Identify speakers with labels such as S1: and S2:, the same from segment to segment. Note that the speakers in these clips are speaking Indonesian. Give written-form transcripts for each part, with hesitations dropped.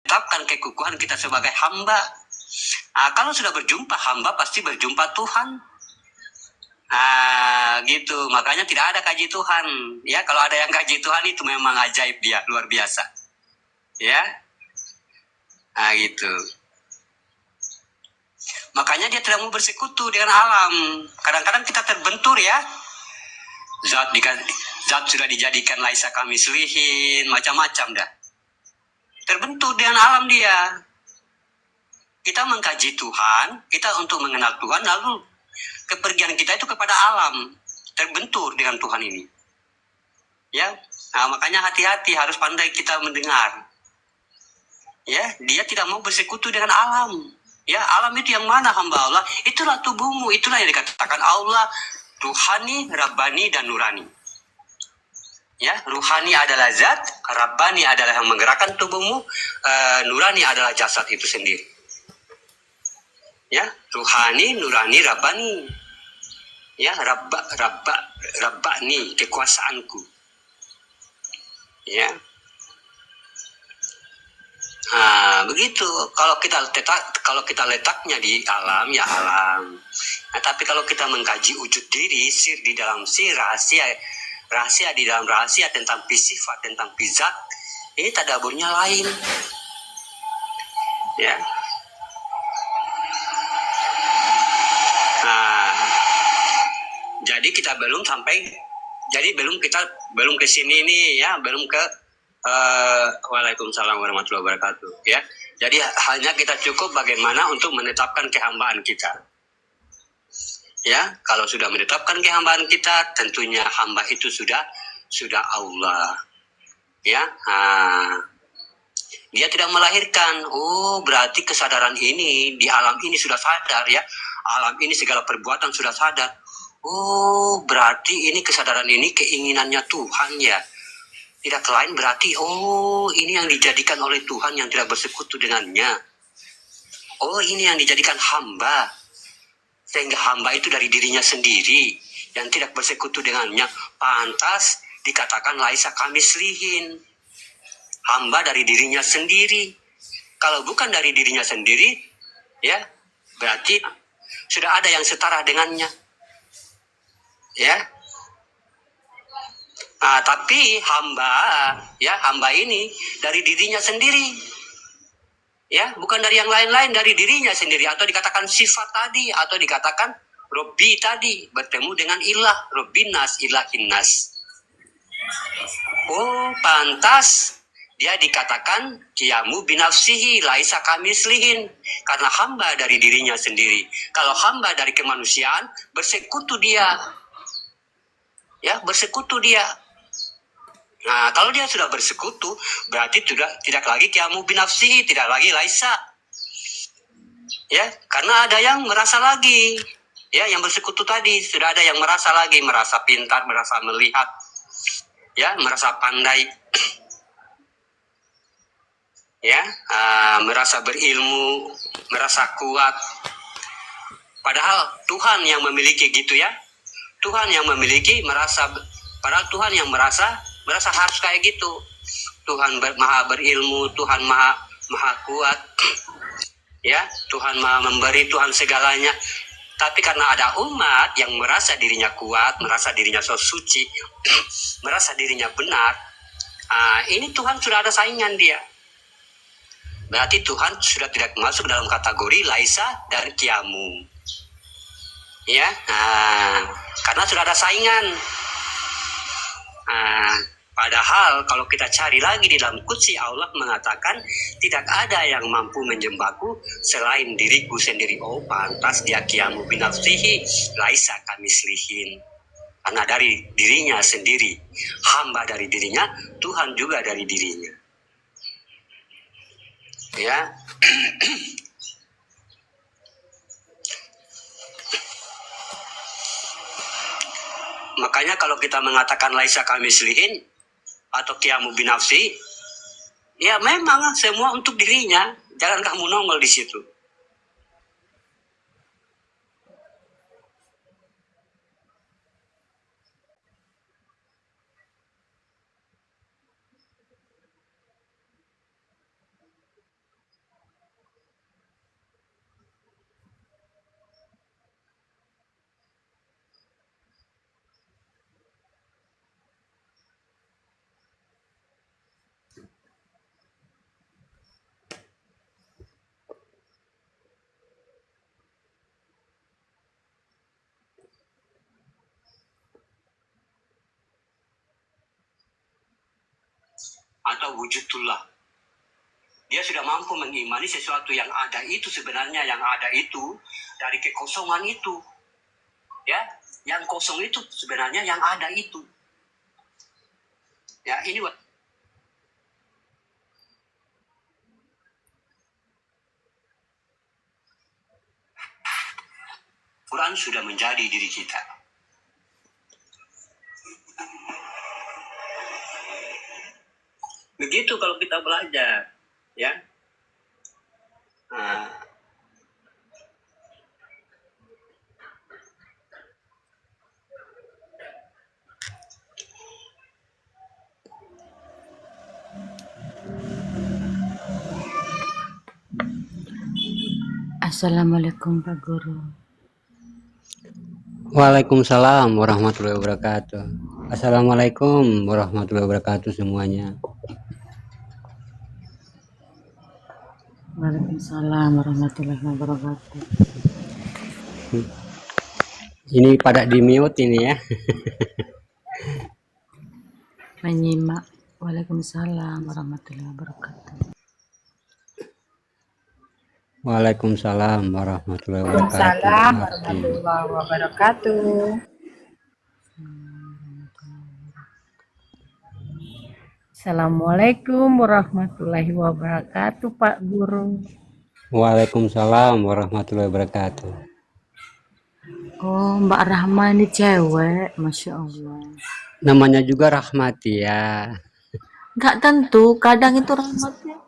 S1: menetapkan kekukuhan kita sebagai hamba. Kalau sudah berjumpa hamba, pasti berjumpa Tuhan. Gitu. Makanya tidak ada kaji Tuhan. Ya, kalau ada yang kaji Tuhan itu memang ajaib dia, luar biasa. Ya, gitu. Makanya dia tidak mau bersekutu dengan alam. Kadang-kadang kita terbentur ya. Zat sudah dijadikan laisa kamislihin, macam-macam dah. Terbentur dengan alam dia. Kita mengkaji Tuhan, kita untuk mengenal Tuhan, lalu kepergian kita itu kepada alam, terbentur dengan Tuhan ini. Ya, makanya hati-hati, harus pandai kita mendengar. Ya, dia tidak mau bersekutu dengan alam. Ya, alam itu yang mana hamba Allah? Itulah tubuhmu, itulah yang dikatakan Allah, Ruhani, Rabbani, dan Nurani. Ya, Ruhani adalah zat, Rabbani adalah yang menggerakkan tubuhmu, Nurani adalah jasad itu sendiri. Ya, Ruhani, Nurani, Rabbani. Ya, Rabbani, kekuasaanku. Ya. Begitu. Kalau kita letaknya di alam, ya alam. Tapi kalau kita mengkaji wujud diri, sir di dalam sir, rahasia di dalam rahasia tentang sifat, tentang zat, ini tadaburnya lain. Ya. Jadi kita belum ke sini nih ya, belum ke Waalaikumsalam warahmatullahi wabarakatuh ya. Jadi hanya kita cukup bagaimana untuk menetapkan kehambaan kita. Ya, kalau sudah menetapkan kehambaan kita, tentunya hamba itu sudah Allah. Ya, dia tidak melahirkan. Oh, berarti kesadaran ini di alam ini sudah sadar ya. Alam ini segala perbuatan sudah sadar. Oh, berarti ini kesadaran ini keinginannya Tuhan ya. Tidak lain berarti, oh ini yang dijadikan oleh Tuhan yang tidak bersekutu dengannya. Oh ini yang dijadikan hamba. Sehingga hamba itu dari dirinya sendiri yang tidak bersekutu dengannya. Pantas dikatakan laisa kamislihin. Hamba dari dirinya sendiri. Kalau bukan dari dirinya sendiri, ya berarti sudah ada yang setara dengannya. Ya. Tapi hamba ini dari dirinya sendiri, ya bukan dari yang lain-lain, dari dirinya sendiri, atau dikatakan sifat tadi, atau dikatakan Robbi tadi, bertemu dengan ilah, Robbinas, ilahinnas. Oh pantas dia dikatakan qiyamu binafsihi, laisa kamislihin, karena hamba dari dirinya sendiri. Kalau hamba dari kemanusiaan, bersekutu dia, ya bersekutu dia. Kalau dia sudah bersekutu, berarti tidak lagi qiyamu binafsihi, tidak lagi laisa. Ya, karena ada yang merasa lagi. Ya, yang bersekutu tadi sudah ada yang merasa lagi, merasa pintar, merasa melihat. Ya, merasa pandai. Ya, merasa berilmu, merasa kuat. Padahal Tuhan yang memiliki gitu ya. Tuhan yang memiliki padahal Tuhan yang merasa harus kayak gitu. Tuhan maha berilmu, Tuhan maha kuat. Ya, Tuhan maha memberi, Tuhan segalanya. Tapi karena ada umat yang merasa dirinya kuat, merasa dirinya so suci, merasa dirinya benar, ini Tuhan sudah ada saingan dia. Berarti Tuhan sudah tidak masuk dalam kategori laisa dan qiyamu. Ya, karena sudah ada saingan. Padahal kalau kita cari lagi di dalam qudsi, Allah mengatakan tidak ada yang mampu menjembaku selain diriku sendiri. Oh pantas dia qiyamu binafsihi laisa kamislihin. Karena dari dirinya sendiri, hamba dari dirinya, Tuhan juga dari dirinya. Ya. Makanya kalau kita mengatakan laisa kamislihin atau qiyamu binafsi, ya memang semua untuk dirinya, jangan kamu nongol di situ. atau wujudullah. Dia sudah mampu mengimani sesuatu yang ada itu sebenarnya, yang ada itu dari kekosongan itu. Ya, yang kosong itu sebenarnya yang ada itu. Ya, ini Quran sudah menjadi diri kita. Begitu kalau kita belajar, ya. Nah,
S2: Assalamualaikum Pak Guru.
S1: Waalaikumsalam warahmatullahi wabarakatuh. Assalamualaikum warahmatullahi wabarakatuh semuanya.
S2: Waalaikumsalam warahmatullahi wabarakatuh.
S1: Ini pada di mute ini ya.
S2: Menyimak. Waalaikumsalam warahmatullahi wabarakatuh.
S1: Waalaikumsalam warahmatullahi wabarakatuh.
S3: Waalaikumsalam warahmatullahi wabarakatuh.
S2: Assalamualaikum warahmatullahi wabarakatuh Pak Guru.
S1: Waalaikumsalam warahmatullahi wabarakatuh.
S2: Oh, Mbak Rahma ini cewek, Masya Allah.
S1: Namanya juga Rahmati ya.
S2: Nggak tentu, kadang itu Rahmatnya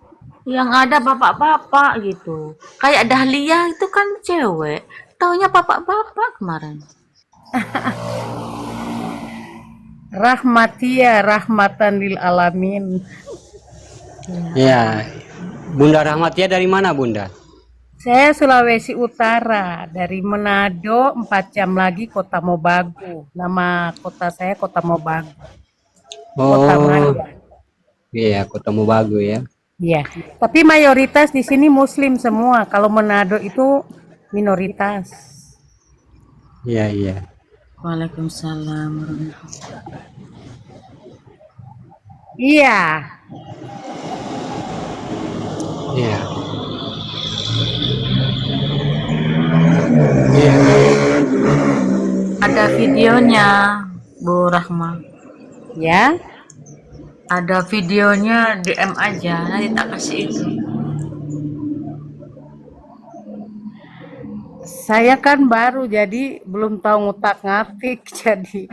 S2: yang ada bapak-bapak gitu. Kayak Dahlia itu kan cewek, taunya bapak-bapak kemarin.
S3: Rahmatia rahmatan lil alamin.
S1: Ya. Bunda Rahmatia dari mana, Bunda?
S3: Saya Sulawesi Utara, dari Manado, 4 jam lagi Kota Mobagu. Nama kota saya Kota Mobagu. Kota
S1: Oh,
S3: Maya.
S1: iya, Kota Mobagu ya.
S3: Iya. Tapi mayoritas di sini Muslim semua. Kalau Manado itu minoritas.
S1: Iya, iya.
S2: Waalaikumsalam warahmatullahi wabarakatuh.
S3: Iya.
S1: Iya. Iya.
S2: Ada videonya, Bu Rahma.
S3: Ya.
S2: Ada videonya, DM aja, nanti tak kasih itu.
S3: Saya kan baru, jadi belum tahu ngutak-ngatik. Jadi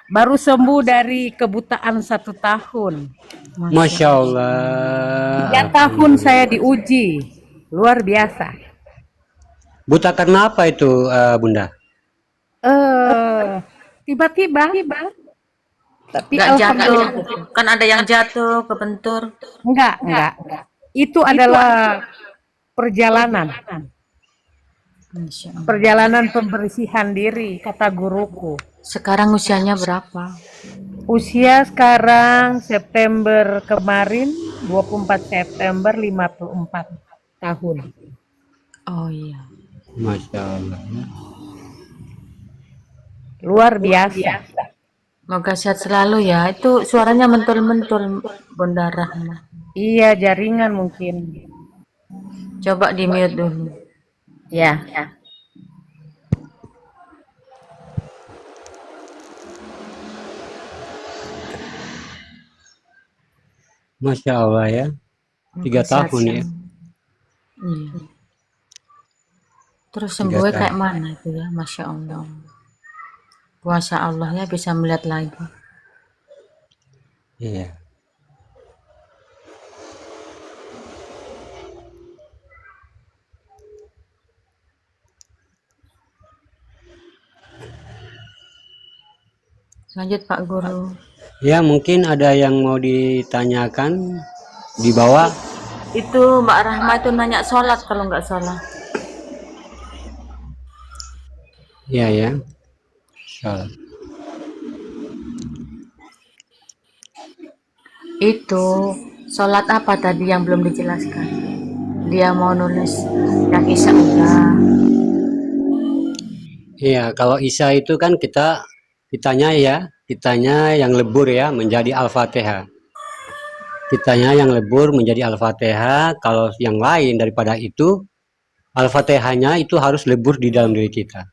S3: baru sembuh dari kebutaan 1 tahun.
S1: Masya Allah.
S3: 3 tahun saya diuji, luar biasa.
S1: Buta karena apa itu, Bunda?
S3: Tiba-tiba. Tapi
S2: Nggak jatuh,
S3: alhamdulillah.
S2: kan ada yang jatuh, kebentur.
S3: Enggak. Itu adalah perjalanan.
S2: Masya Allah.
S3: Perjalanan pembersihan diri, kata guruku.
S2: Sekarang usianya berapa?
S3: Usia sekarang September kemarin 24 September 54 tahun.
S2: Oh iya.
S1: Masya Allah.
S3: Luar biasa.
S2: Semoga sehat selalu ya. Itu suaranya mentul-mentul, Bunda Rahma.
S3: Iya, jaringan mungkin.
S2: Coba di mute dulu.
S3: Ya.
S1: Masya Allah ya. 3 tahun ya.
S2: Iya. Terus sembuhnya kayak mana itu ya, Masya Allah. Kuasa Allah ya, bisa melihat lagi.
S1: Iya.
S2: Lanjut Pak Guru.
S1: Ya, mungkin ada yang mau ditanyakan di bawah.
S2: Itu Mbak Rahma itu nanya sholat kalau nggak salah.
S1: Iya ya. Sholat.
S2: Itu sholat apa tadi yang belum dijelaskan? Dia mau nulis yang Isya udah.
S1: Iya, kalau Isya itu kan kitanya yang lebur ya, menjadi Al-Fatihah. kitanya yang lebur menjadi Al-Fatihah. Kalau yang lain daripada itu, Al-Fatihahnya itu harus lebur di dalam diri kita.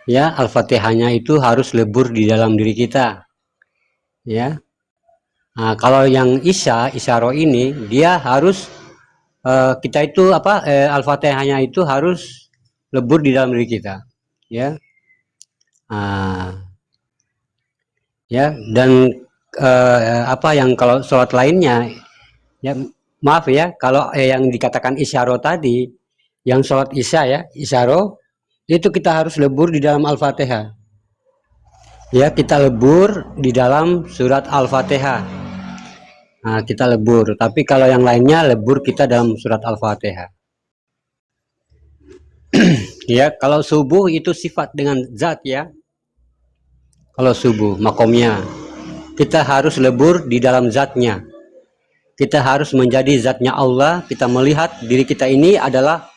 S1: Ya, Al-Fatihahnya itu harus lebur di dalam diri kita. Ya. Nah, kalau yang isyaro ini dia harus kita itu Al-Fatihahnya itu harus lebur di dalam diri kita. Ya. Ya, dan yang kalau sholat lainnya ya, maaf ya, kalau yang dikatakan isyaro tadi, yang sholat isya ya, isyaro itu kita harus lebur di dalam Al-Fatihah. Ya, kita lebur di dalam surat Al-Fatihah. Nah, kita lebur, tapi kalau yang lainnya lebur kita dalam surat Al-Fatihah. Ya, kalau subuh itu sifat dengan zat ya. Kalau subuh makomnya kita harus lebur di dalam zatnya. Kita harus menjadi zatnya Allah. Kita melihat diri kita ini adalah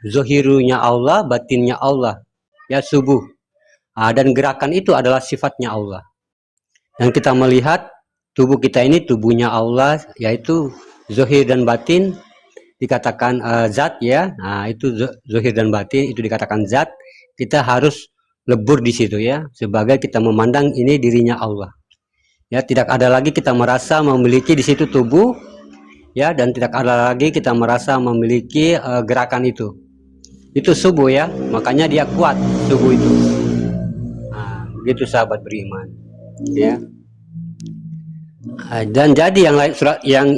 S1: zohirunya Allah, batinnya Allah. Ya, subuh. Dan gerakan itu adalah sifatnya Allah. Dan kita melihat tubuh kita ini tubuhnya Allah, yaitu zohir dan batin dikatakan zat ya. Nah, itu zohir dan batin itu dikatakan zat. Kita harus lebur di situ ya, sebagai kita memandang ini dirinya Allah. Ya, tidak ada lagi kita merasa memiliki di situ tubuh ya, dan tidak ada lagi kita merasa memiliki gerakan itu. Itu subuh ya, makanya dia kuat subuh itu. Nah, begitu sahabat beriman ya. Dan jadi yang lain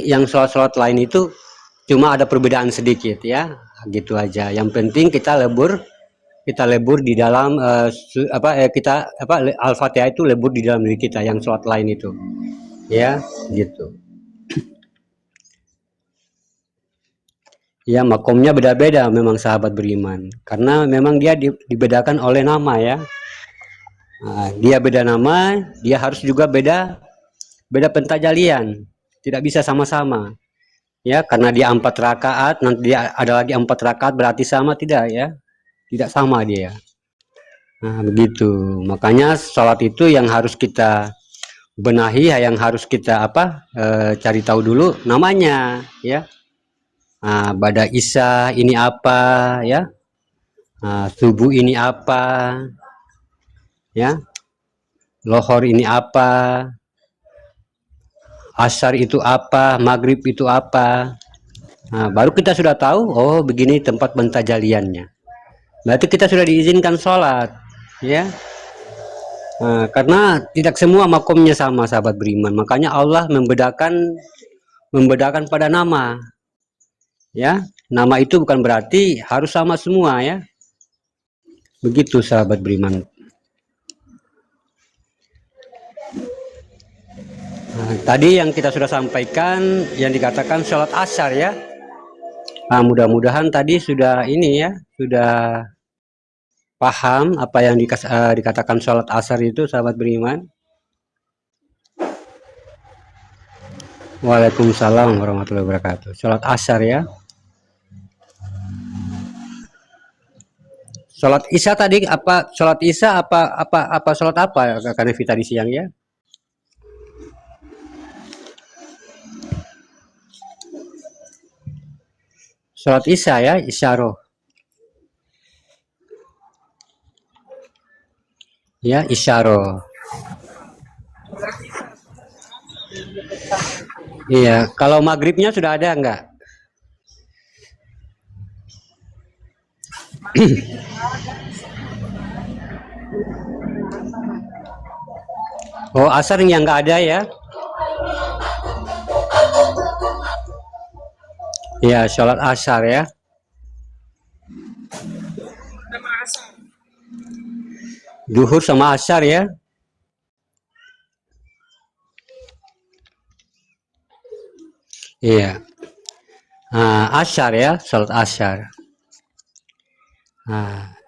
S1: yang sholat lain itu cuma ada perbedaan sedikit ya, gitu aja. Yang penting kita lebur di dalam Al-Fatihah itu lebur di dalam diri kita, yang sholat lain itu ya, gitu ya. Makomnya beda-beda memang sahabat beriman, karena memang dia dibedakan oleh nama ya. Nah, dia beda nama, dia harus juga beda pentajalian, tidak bisa sama-sama ya, karena dia 4 rakaat, nanti dia ada lagi 4 rakaat, berarti sama? Tidak ya, tidak sama dia. Nah, begitu. Makanya sholat itu yang harus kita benahi, yang harus kita cari tahu dulu namanya ya. Nah, bada isya ini apa ya, subuh ini apa ya, lohor ini apa, asar itu apa, maghrib itu apa. Nah, baru kita sudah tahu, oh begini tempat pentajaliannya, berarti kita sudah diizinkan sholat ya. Nah, karena tidak semua makomnya sama sahabat beriman, makanya Allah membedakan pada nama ya. Nama itu bukan berarti harus sama semua ya, begitu sahabat beriman. Nah, tadi yang kita sudah sampaikan yang dikatakan sholat asar ya. Nah, mudah-mudahan tadi sudah ini ya, sudah paham apa yang dikatakan sholat asar itu sahabat beriman. Waalaikumsalam warahmatullahi wabarakatuh. Sholat asar ya. Sholat isya tadi apa? Sholat isya apa sholat apa karena Vita di siang ya? Sholat isya ya, isyaro. Ya, isyaro. Iya, kalau maghribnya sudah ada enggak? Oh, asar yang enggak ada ya? Ya, sholat asar ya. Duhur sama asar ya. Iya. Asyar ya, sholat asyar. Nah,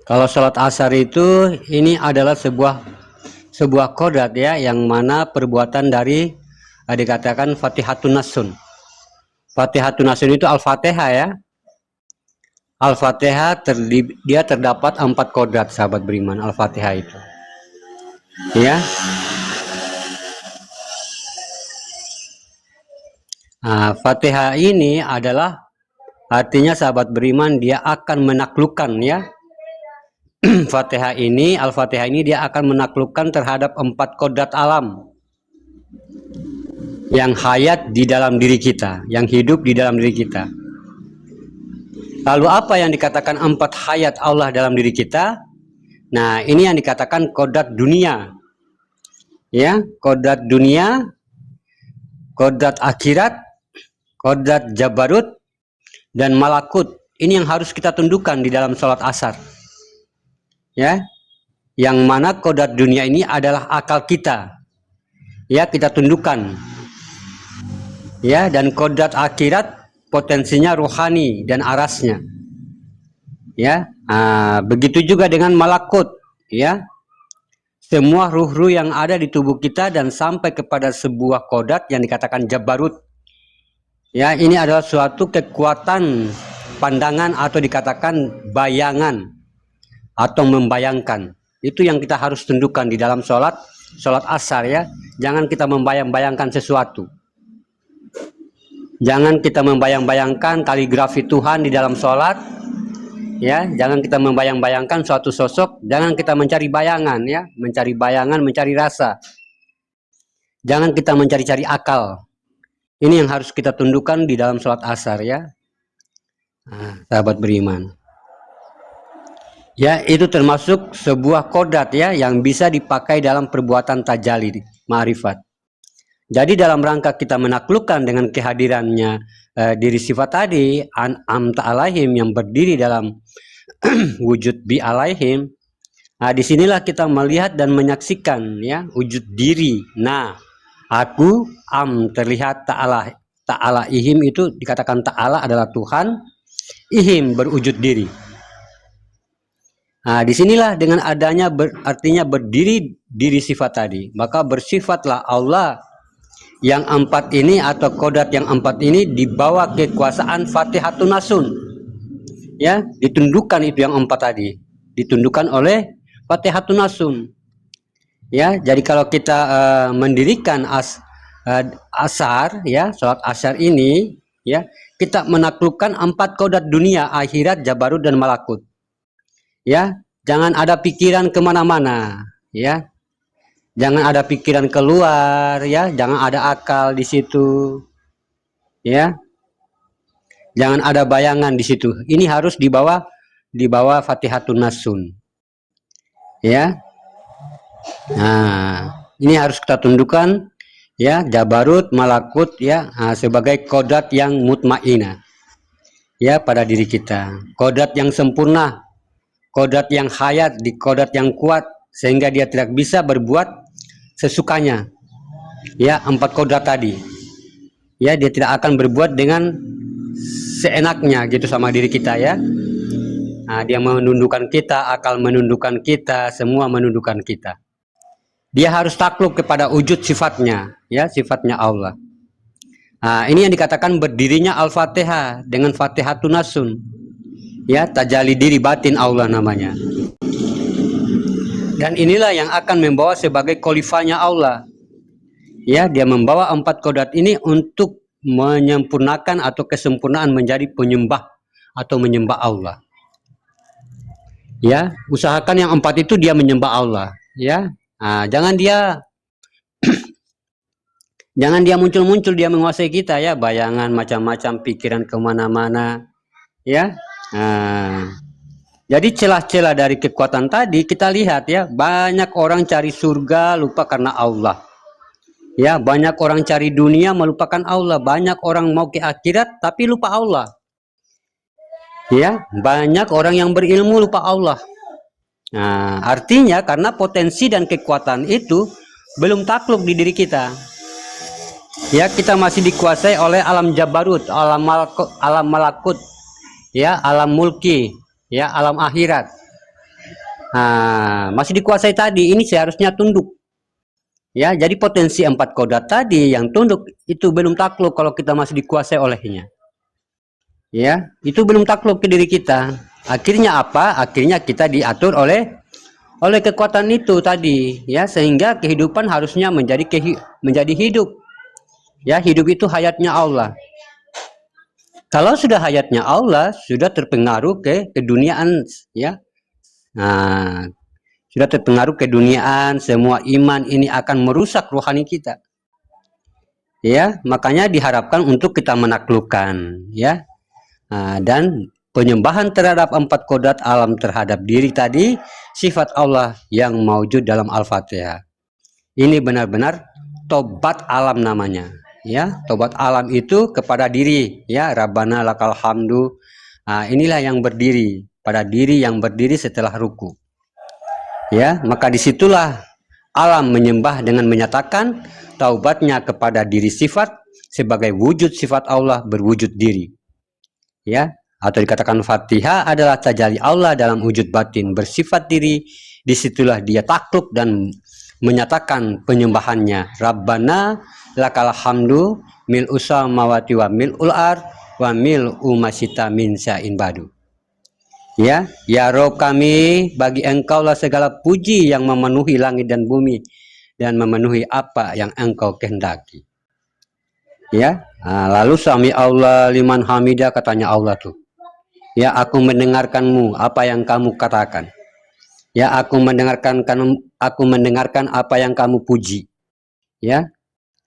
S1: kalau sholat asar itu ini adalah sebuah kodrat ya, yang mana perbuatan dari dikatakan Fatihatun Nasun. Fatihatun Nasun itu Al-Fatihah ya. Al-Fatihah dia terdapat 4 kodrat sahabat beriman, Al-Fatihah itu. Ya. Fatihah ini adalah artinya sahabat beriman dia akan menaklukkan ya. Fatihah ini, Al-Fatihah ini dia akan menaklukkan terhadap 4 kodrat alam yang hayat di dalam diri kita, yang hidup di dalam diri kita. Lalu apa yang dikatakan 4 hayat Allah dalam diri kita? Nah, ini yang dikatakan kodrat dunia. Ya, kodrat dunia, kodrat akhirat, kodrat jabarut, dan malakut. Ini yang harus kita tundukkan di dalam sholat asar. Ya, yang mana kodrat dunia ini adalah akal kita. Ya, kita tundukkan. Ya, dan kodrat akhirat potensinya rohani dan arasnya. Ya, begitu juga dengan malakut. Ya, semua ruh-ruh yang ada di tubuh kita dan sampai kepada sebuah kodrat yang dikatakan jabarut. Ya, ini adalah suatu kekuatan pandangan atau dikatakan bayangan atau membayangkan. Itu yang kita harus tundukkan di dalam sholat asar ya. Jangan kita membayang-bayangkan sesuatu. Jangan kita membayang-bayangkan kaligrafi Tuhan di dalam sholat. Ya, jangan kita membayang-bayangkan suatu sosok. Jangan kita mencari bayangan ya, mencari bayangan, mencari rasa. Jangan kita mencari-cari akal. Ini yang harus kita tundukkan di dalam sholat asar ya. Sahabat beriman. Ya, itu termasuk sebuah kodrat ya yang bisa dipakai dalam perbuatan tajalli, ma'rifat. Jadi dalam rangka kita menaklukkan dengan kehadirannya diri sifat tadi, an'amta alaihim yang berdiri dalam wujud bi alaihim. Disinilah kita melihat dan menyaksikan ya wujud diri. Nah, aku terlihat ta'ala ihim itu dikatakan ta'ala adalah Tuhan, ihim berwujud diri. Disinilah dengan adanya artinya berdiri diri sifat tadi, maka bersifatlah Allah yang 4 ini atau kodrat yang 4 ini di bawah kekuasaan Fatihatun Nasun. Ya, ditundukkan itu yang 4 tadi, ditundukkan oleh Fatihatun Nasun. Ya, jadi kalau kita mendirikan asar ya, sholat asar ini ya, kita menaklukkan 4 kodrat dunia, akhirat, jabarut dan malakut. Ya, jangan ada pikiran kemana-mana, ya, jangan ada pikiran keluar, ya, jangan ada akal di situ, ya, jangan ada bayangan di situ. Ini harus dibawa Fatihatun Nasun, ya. Nah, ini harus kita tundukkan, ya, jabarut, malakut, ya, sebagai kodrat yang mutmainah, ya, pada diri kita, kodrat yang sempurna. Kodrat yang hayat, di kodrat yang kuat sehingga dia tidak bisa berbuat sesukanya. Ya, 4 kodrat tadi. Ya, dia tidak akan berbuat dengan seenaknya gitu sama diri kita ya. Dia menundukkan kita, akal menundukkan kita, semua menundukkan kita. Dia harus takluk kepada wujud sifatnya, ya, sifatnya Allah. Ini yang dikatakan berdirinya Al-Fatihah dengan Fatihatun Nasun. Ya, tajalli diri batin Allah namanya. Dan inilah yang akan membawa sebagai khalifahnya Allah. Ya, dia membawa 4 kodrat ini untuk menyempurnakan atau kesempurnaan menjadi penyembah atau menyembah Allah. Ya, usahakan yang 4 itu dia menyembah Allah. Ya, jangan dia muncul-muncul dia menguasai kita ya, bayangan macam-macam, pikiran kemana-mana. Ya. Jadi celah-celah dari kekuatan tadi kita lihat ya, banyak orang cari surga lupa karena Allah. Ya, banyak orang cari dunia melupakan Allah, banyak orang mau ke akhirat tapi lupa Allah. Ya, banyak orang yang berilmu lupa Allah. Artinya karena potensi dan kekuatan itu belum takluk di diri kita. Ya, kita masih dikuasai oleh alam jabarut, alam malakut. Ya, alam mulki, ya, alam akhirat. Masih dikuasai tadi, ini seharusnya tunduk. Ya, jadi potensi 4 kodrat tadi yang tunduk itu belum takluk kalau kita masih dikuasai olehnya. Ya, itu belum takluk ke diri kita. Akhirnya apa? Akhirnya kita diatur oleh kekuatan itu tadi, ya, sehingga kehidupan harusnya menjadi hidup. Ya, hidup itu hayatnya Allah. Kalau sudah hayatnya Allah, sudah terpengaruh ke keduniaan, ya. Nah, sudah terpengaruh keduniaan, semua iman ini akan merusak rohani kita. Ya, makanya diharapkan untuk kita menaklukkan, ya. Nah, dan penyembahan terhadap 4 kodrat alam terhadap diri tadi, sifat Allah yang maujud dalam Al-Fatihah. Ini benar-benar tobat alam namanya, ya. Tobat alam itu kepada diri, ya. Rabbana lakal hamdu. Nah, inilah yang berdiri pada diri yang berdiri setelah ruku, ya. Maka disitulah alam menyembah dengan menyatakan taubatnya kepada diri sifat sebagai wujud sifat Allah berwujud diri, ya. Atau dikatakan Fatihah adalah tajalli Allah dalam wujud batin bersifat diri. Disitulah dia takluk dan menyatakan penyembahannya. Rabbana lakal hamdu mil'u samawati wa mil'ul ard wa mil'u masita min sya'in badu. Ya, ya Rob kami, bagi Engkau lah segala puji yang memenuhi langit dan bumi dan memenuhi apa yang Engkau kehendaki. Ya, nah, lalu sami Allah liman hamidah, katanya Allah tuh. Ya, aku mendengarkanmu apa yang kamu katakan. Ya, aku mendengarkan apa yang kamu puji. Ya.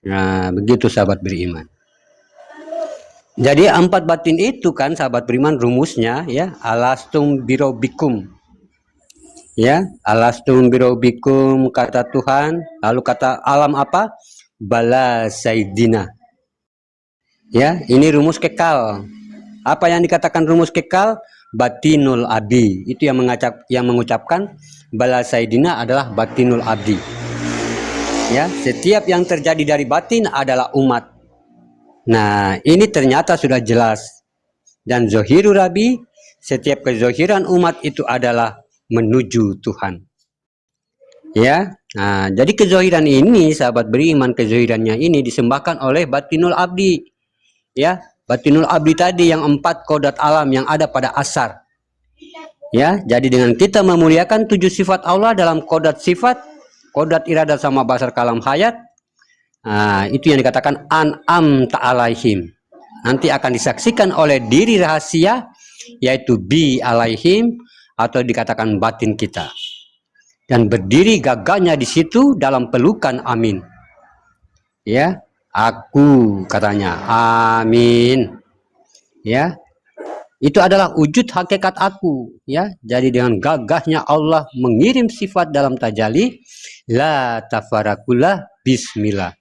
S1: Nah, begitu sahabat beriman. Jadi 4 batin itu kan sahabat beriman rumusnya, ya, alastum birobikum. Ya, alastum birobikum kata Tuhan, lalu kata alam apa? Bala sayyidina. Ya, ini rumus kekal. Apa yang dikatakan rumus kekal? Batinul abdi. Itu yang mengucapkan bala sayyidina adalah batinul abdi. Ya, setiap yang terjadi dari batin adalah umat. Nah, ini ternyata sudah jelas. Dan zohiru rabi, setiap kezohiran umat itu adalah menuju Tuhan. Ya, nah, jadi kezohiran ini, sahabat beriman, kezohirannya ini disembahkan oleh batinul abdi. Ya, batinul abdi tadi yang 4 kodrat alam yang ada pada asar. Ya, jadi dengan kita memuliakan 7 sifat Allah dalam kodrat sifat, kodrat iradat sama basar kalam hayat, nah, itu yang dikatakan an'am ta'alaihim. Nanti akan disaksikan oleh diri rahasia, yaitu bi alaihim, atau dikatakan batin kita. Dan berdiri gagahnya di situ dalam pelukan amin. Ya, aku katanya amin, ya. Itu adalah wujud hakikat aku, ya. Jadi dengan gagahnya Allah mengirim sifat dalam tajalli, la tafarakullah bismillah.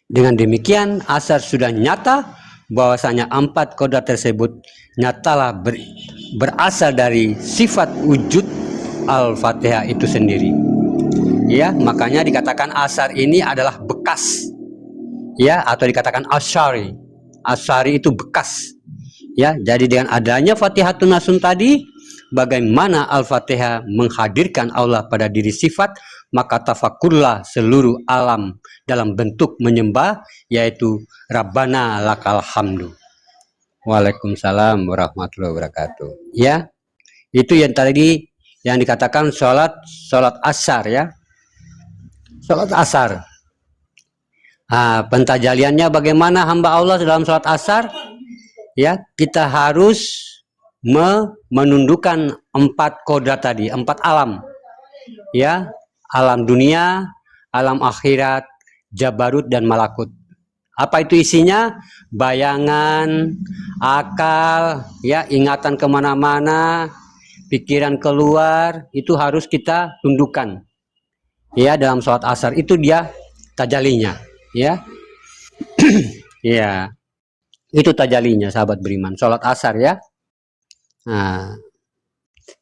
S1: Dengan demikian asar sudah nyata bahwasanya 4 kodrat tersebut nyatalah berasal dari sifat wujud Al-Fatihah itu sendiri. Ya, makanya dikatakan asar ini adalah bekas, ya, atau dikatakan asyari. Asyari itu bekas. Ya, jadi dengan adanya Fatihatun Nasun tadi, bagaimana Al-Fatihah menghadirkan Allah pada diri sifat, maka tafakurlah seluruh alam dalam bentuk menyembah, yaitu Rabbana lakal hamdu. Waalaikumsalam warahmatullahi wabarakatuh. Ya, itu yang tadi yang dikatakan sholat asar, ya. Sholat asar. Nah, pentajaliannya bagaimana hamba Allah dalam sholat asar? Ya, kita harus menundukkan 4 kodrat tadi, 4 alam. Ya, alam dunia, alam akhirat, jabarut dan malakut. Apa itu isinya? Bayangan, akal, ya, ingatan kemana-mana, pikiran keluar, itu harus kita tundukkan. Ya, dalam sholat asar itu dia tajalinya, ya. Ya, itu tajalinya sahabat beriman, sholat asar, ya. Nah,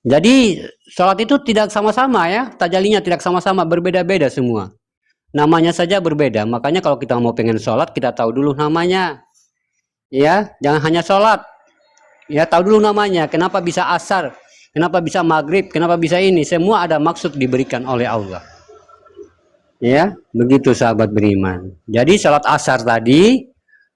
S1: jadi sholat itu tidak sama-sama, ya, tajalinya tidak sama-sama, berbeda-beda semua. Namanya saja berbeda. Makanya kalau kita mau pengen sholat, kita tahu dulu namanya, ya. Jangan hanya sholat, ya, tahu dulu namanya. Kenapa bisa asar, kenapa bisa maghrib, kenapa bisa ini, semua ada maksud diberikan oleh Allah. Ya, begitu sahabat beriman. Jadi sholat asar tadi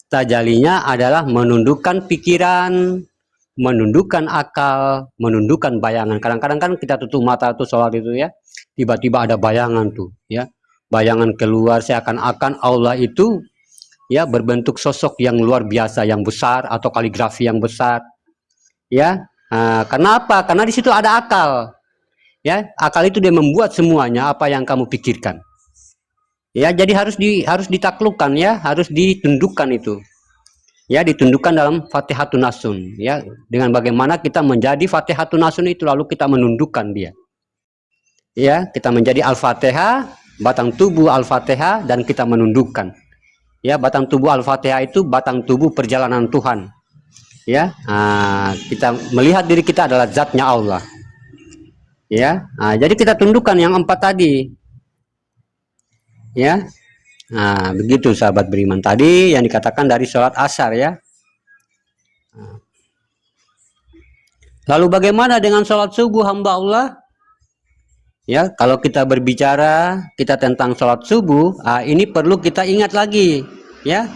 S1: tajalinya adalah menundukkan pikiran, menundukkan akal, menundukkan bayangan. Kadang-kadang kan kita tutup mata tuh sholat itu, ya, tiba-tiba ada bayangan tuh, ya, bayangan keluar seakan-akan Allah itu ya, berbentuk sosok yang luar biasa, yang besar, atau kaligrafi yang besar, ya. Karena apa? Karena di situ ada akal, ya. Akal itu dia membuat semuanya apa yang kamu pikirkan, ya. Jadi harus ditaklukkan, ya, harus ditundukkan itu, ya, ditundukkan dalam Fatihatun Nasun, ya, dengan bagaimana kita menjadi Fatihatun Nasun itu, lalu kita menundukkan dia, ya, kita menjadi Al-Fatihah, batang tubuh Al-Fatihah, dan kita menundukkan, ya. Batang tubuh Al-Fatihah itu batang tubuh perjalanan Tuhan, ya. Kita melihat diri kita adalah zatnya Allah, ya. Jadi kita tundukkan yang 4 tadi, ya. Begitu sahabat beriman tadi yang dikatakan dari sholat asar, ya. Lalu bagaimana dengan sholat subuh hamba Allah? Ya, kalau kita berbicara tentang sholat subuh, ini perlu kita ingat lagi, ya.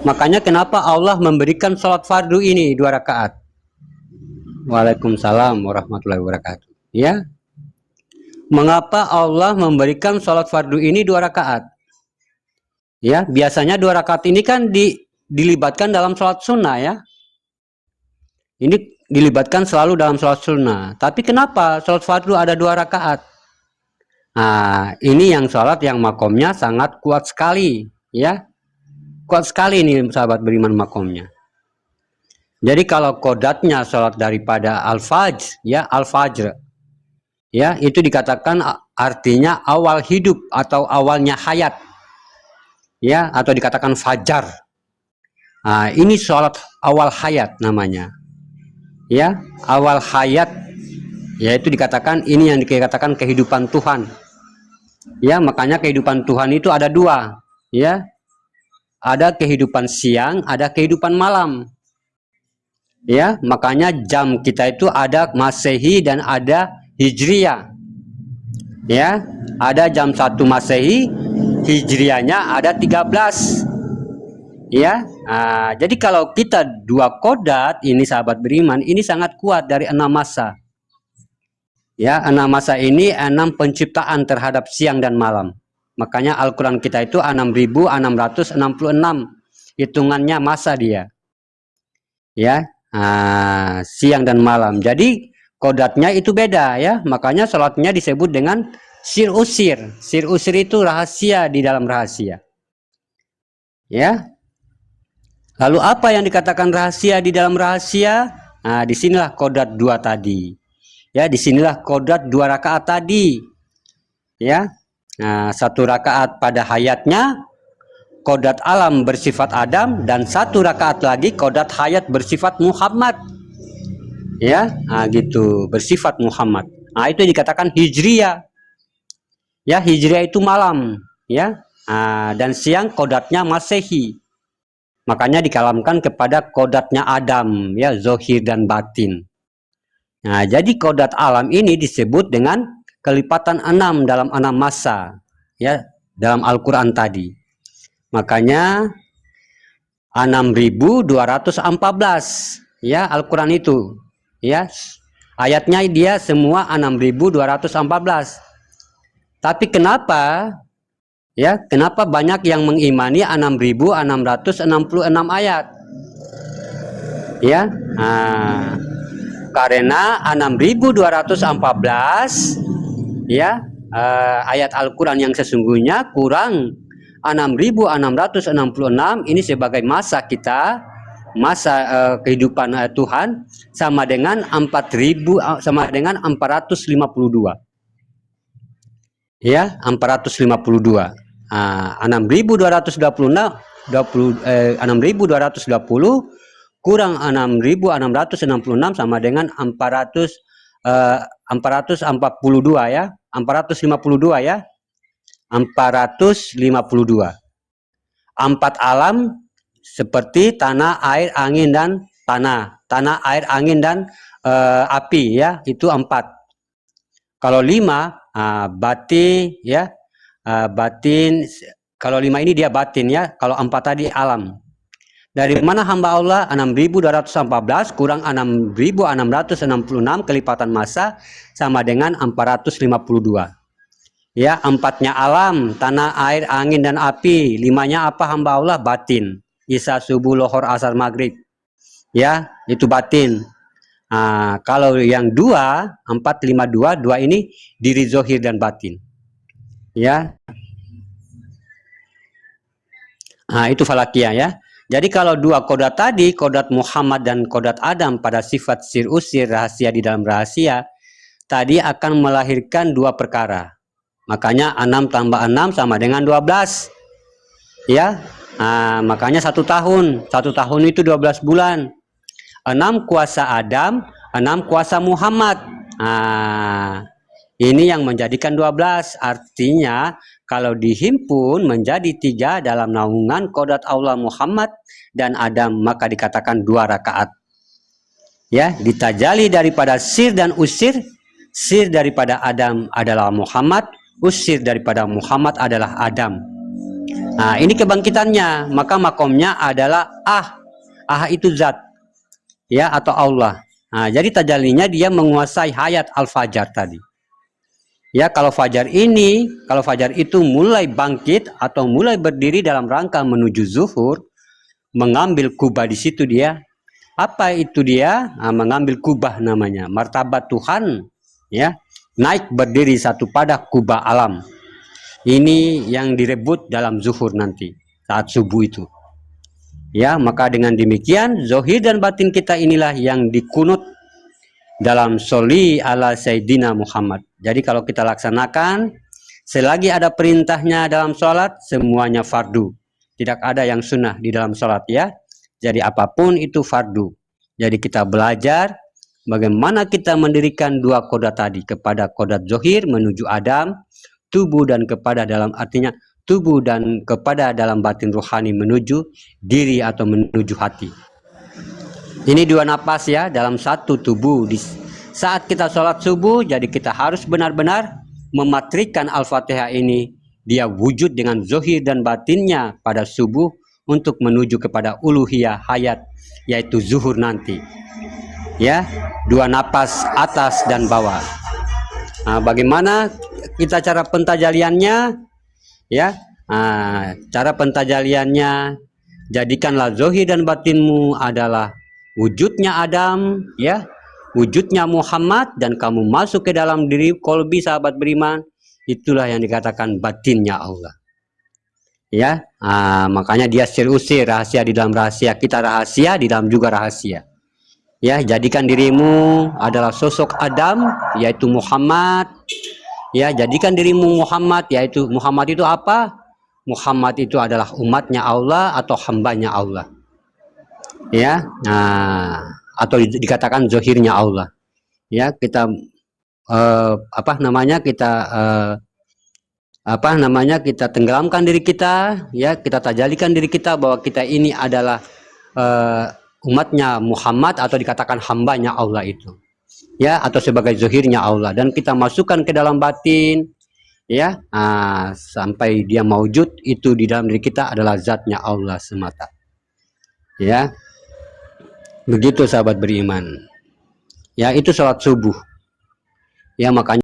S1: Makanya kenapa Allah memberikan sholat fardu ini 2 rakaat. Waalaikumsalam warahmatullahi wabarakatuh. Ya, mengapa Allah memberikan sholat fardu ini 2 rakaat? Ya, biasanya 2 rakaat ini kan dilibatkan dalam sholat sunnah, ya. Ini dilibatkan selalu dalam sholat sunnah. Tapi kenapa sholat fardu ada 2 rakaat? Ini yang sholat yang makomnya sangat kuat sekali, ya. Kuat sekali ini sahabat beriman makomnya. Jadi kalau kodatnya sholat daripada al-fajr, ya, al-fajr, ya, itu dikatakan artinya awal hidup atau awalnya hayat, ya, atau dikatakan fajar. Ini sholat awal hayat namanya, ya, awal hayat, yaitu dikatakan ini yang dikatakan kehidupan Tuhan, ya. Makanya kehidupan Tuhan itu ada 2, ya, ada kehidupan siang, ada kehidupan malam, ya. Makanya jam kita itu ada Masehi dan ada Hijriyah, ya. Ada jam 1 Masehi, Hijriyahnya ada 13, ya. Jadi kalau kita 2 kodat ini sahabat beriman, ini sangat kuat dari 6 masa, ya. 6 masa ini 6 penciptaan terhadap siang dan malam. Makanya Al-Quran kita itu 6.666 hitungannya masa dia, ya. Siang dan malam. Jadi kodatnya itu beda, ya. Makanya sholatnya disebut dengan sir usir. Sir usir itu rahasia di dalam rahasia, ya. Lalu apa yang dikatakan rahasia di dalam rahasia? Disinilah kodat 2 tadi, ya. Disinilah kodat 2 rakaat tadi, ya. 1 rakaat pada hayatnya kodat alam bersifat Adam, dan 1 rakaat lagi kodat hayat bersifat Muhammad, ya. Gitu, bersifat Muhammad. Itu dikatakan Hijriyah, ya. Hijriyah itu malam, ya. Dan siang kodatnya Masehi. Makanya dikalamkan kepada kodatnya Adam, ya, zohir dan batin. Jadi kodat alam ini disebut dengan kelipatan 6 dalam 6 masa, ya, dalam Al-Quran tadi. Makanya 6.214, ya, Al-Quran itu, ya. Ayatnya dia semua 6.214. Tapi kenapa, ya, kenapa banyak yang mengimani 6.666 ayat, ya. Karena 6.214, ya, ayat Al-Quran yang sesungguhnya kurang 6.666 ini sebagai masa kita, masa kehidupan Tuhan, sama dengan 452, ya, 452. 6.220 kurang 6.666 sama dengan 442, ya. 452, ya. 452. 4 alam seperti tanah, air, angin, dan tanah. Tanah, air, angin, dan api, ya. Itu 4. Kalau 5 batin, ya. Batin. Kalau 5 ini dia batin, ya. Kalau 4 tadi alam. Dari mana hamba Allah? 6.214 kurang 6.666 kelipatan massa sama dengan 452. Ya, 4-nya alam, tanah, air, angin, dan api. 5-nya apa? Hamba Allah, batin. Isya, subuh, lohor, asar, maghrib. Ya, itu batin. Nah, kalau yang 2, 4, 5, 2, 2 ini diri zohir dan batin. Ya, nah itu falakiyah ya. Jadi kalau 2 kodat tadi, kodat Muhammad dan kodat Adam pada sifat sir usir, rahasia di dalam rahasia, tadi akan melahirkan 2 perkara. Makanya 6 tambah 6 sama dengan 12. Ya, nah, makanya 1 tahun. 1 tahun itu 12 bulan. 6 kuasa Adam, 6 kuasa Muhammad. Nah, ini yang menjadikan 12. Artinya kalau dihimpun menjadi 3 dalam naungan kodat Allah Muhammad dan Adam, maka dikatakan 2 rakaat. Ya, ditajali daripada sir dan usir. Sir daripada Adam adalah Muhammad, usir daripada Muhammad adalah Adam. Nah, ini kebangkitannya. Maka makomnya adalah Ah itu zat, ya, atau Allah. Nah, jadi tajalinya dia menguasai hayat al-fajar tadi. Ya, kalau fajar itu mulai bangkit atau mulai berdiri dalam rangka menuju zuhur, mengambil kubah di situ dia. Apa itu dia? Nah, mengambil kubah namanya, martabat Tuhan, ya, naik berdiri satu pada kubah alam. Ini yang direbut dalam zuhur nanti, saat subuh itu. Ya, maka dengan demikian zohir dan batin kita inilah yang dikunut dalam sholli ala Sayyidina Muhammad. Jadi kalau kita laksanakan, selagi ada perintahnya dalam sholat, semuanya fardu. Tidak ada yang sunnah di dalam sholat ya. Jadi apapun itu fardu. Jadi kita belajar bagaimana kita mendirikan 2 kodat tadi, kepada kodat zohir menuju Adam, tubuh dan kepada dalam, artinya tubuh dan kepada dalam batin rohani menuju diri atau menuju hati. Ini 2 napas ya dalam satu tubuh. Di saat kita sholat subuh, jadi kita harus benar-benar mematrikan Al-Fatihah ini. Dia wujud dengan zohir dan batinnya pada subuh untuk menuju kepada uluhiyah hayat, yaitu zuhur nanti. Ya, 2 napas atas dan bawah. Nah, bagaimana kita cara pentajaliannya? Ya, nah, cara pentajaliannya, jadikanlah zohir dan batinmu adalah wujudnya Adam, ya, wujudnya Muhammad, dan kamu masuk ke dalam diri kolbi sahabat beriman, itulah yang dikatakan batinnya Allah. Ya, makanya dia sir usir, rahasia di dalam rahasia, kita rahasia di dalam juga rahasia. Ya, jadikan dirimu adalah sosok Adam, yaitu Muhammad. Ya, jadikan dirimu Muhammad, yaitu Muhammad itu apa? Muhammad itu adalah umatnya Allah atau hambanya Allah. Ya, atau dikatakan zohirnya Allah. Ya, kita kita tenggelamkan diri kita, ya, kita tajalikan diri kita bahwa kita ini adalah umatnya Muhammad atau dikatakan hambanya Allah itu. Ya, atau sebagai zohirnya Allah, dan kita masukkan ke dalam batin, ya, sampai dia maujud itu di dalam diri kita adalah zatnya Allah semata. Ya, begitu sahabat beriman. Ya, itu sholat subuh. Ya, makanya